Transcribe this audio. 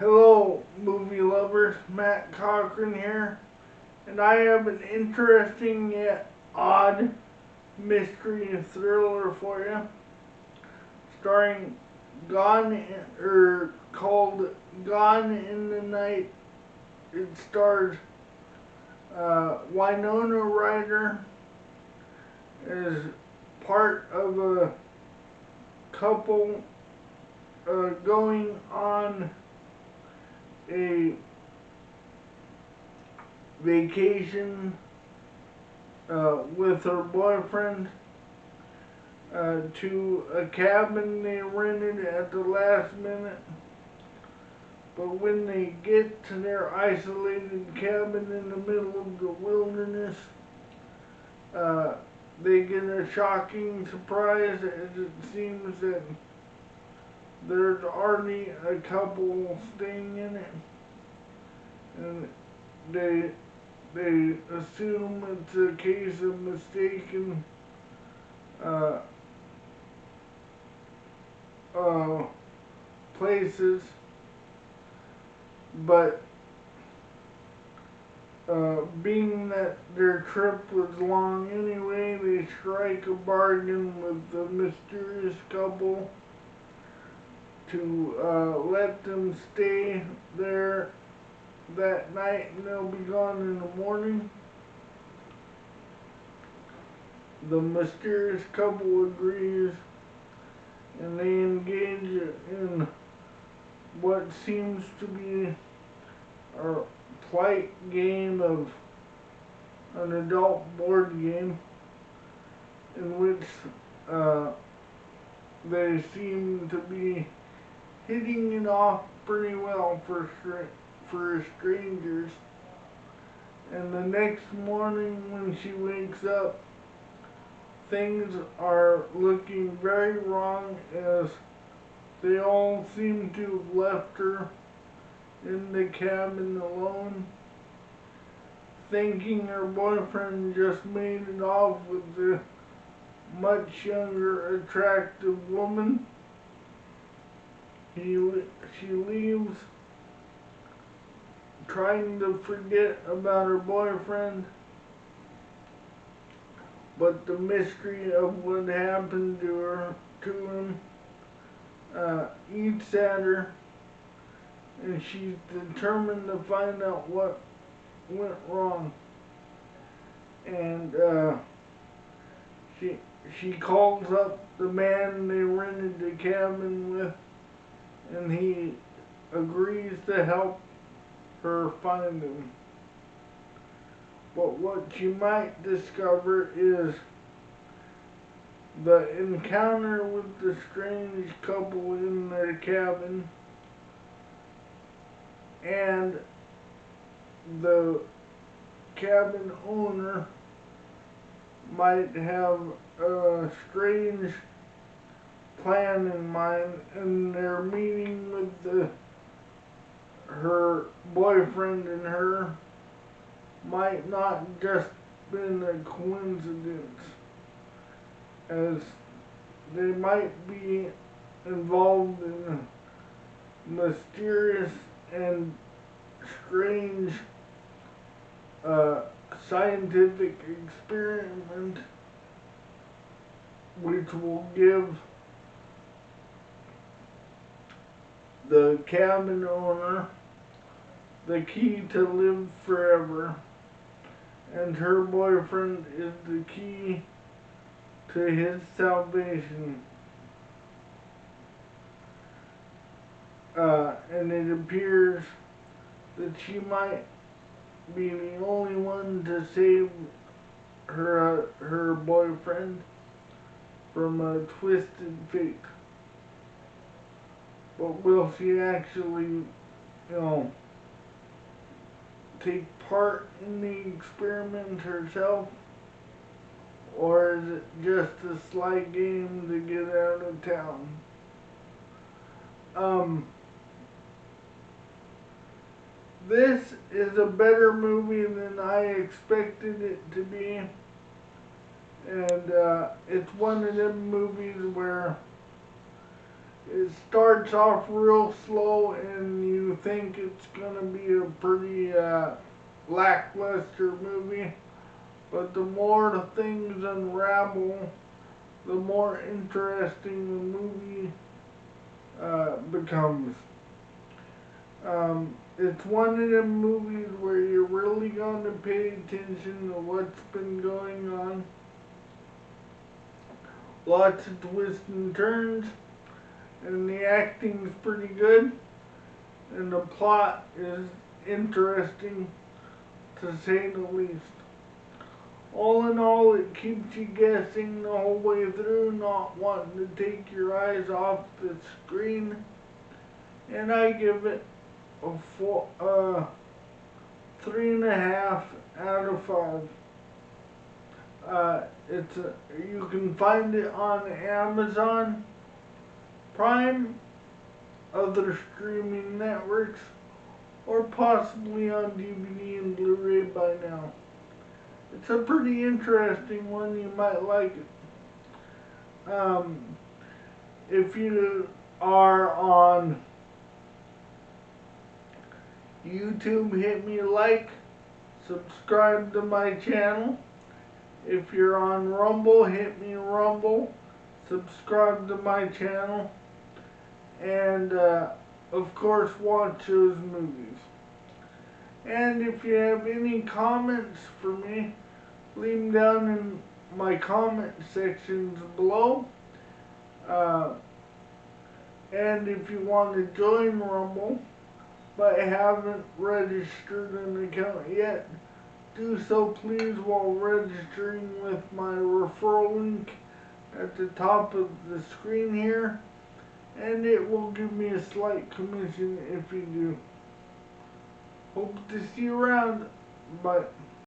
Hello, movie lovers. Matt Cochran here, and I have an interesting yet odd mystery thriller for you, starring called Gone in the Night. It stars Winona Ryder as part of a couple going on a vacation with her boyfriend to a cabin they rented at the last minute. But when they get to their isolated cabin in the middle of the wilderness, uh, they get a shocking surprise as it seems that there's already a couple staying in it, and they they assume it's a case of mistaken uh, uh, places, but being that their trip was long anyway, they strike a bargain with the mysterious couple to let them stay there that night, and they'll be gone in the morning. The mysterious couple agrees, and they engage in what seems to be a polite game of an adult board game in which uh, they seem to be hitting it off pretty well for strangers. And the next morning when she wakes up, things are looking very wrong as they all seem to have left her in the cabin alone, thinking her boyfriend just made it off with the much younger, attractive woman. She leaves trying to forget about her boyfriend, but the mystery of what happened to him, eats at her, and she's determined to find out what went wrong. And she she calls up the man they rented the cabin with, and he agrees to help her find him. But what you might discover is the encounter with the strange couple in their cabin and the cabin owner might have a strange plan in mind, and their meeting with her boyfriend and her might not just been a coincidence, as they might be involved in a mysterious and strange scientific experiment which will give the cabin owner the key to live forever, and her boyfriend is the key to his salvation. And it appears that she might be the only one to save her boyfriend from a twisted fate. But will she actually, take part in the experiment herself? Or is it just a sly game to get out of town? This is a better movie than I expected it to be. And it's one of them movies where It starts off real slow and you think it's gonna be a pretty lackluster movie, but the more the things unravel, the more interesting the movie becomes. It's one of them movies where you're really going to pay attention to what's been going on. Lots of twists and turns, and the acting's pretty good, and the plot is interesting to say the least. All in all, it keeps you guessing the whole way through, not wanting to take your eyes off the screen, and I give it a 3.5 out of 5. You can find it on Amazon Prime, other streaming networks, or possibly on DVD and Blu-ray by now. It's a pretty interesting one. You might like it. If you are on YouTube, hit me a like, subscribe to my channel. If you're on Rumble, hit me Rumble, subscribe to my channel, and of course watch those movies. And if you have any comments for me, leave them down in my comment sections below. And if you want to join Rumble, but haven't registered an account yet, do so please while registering with my referral link at the top of the screen here, and it will give me a slight commission if you do. Hope to see you around. Bye.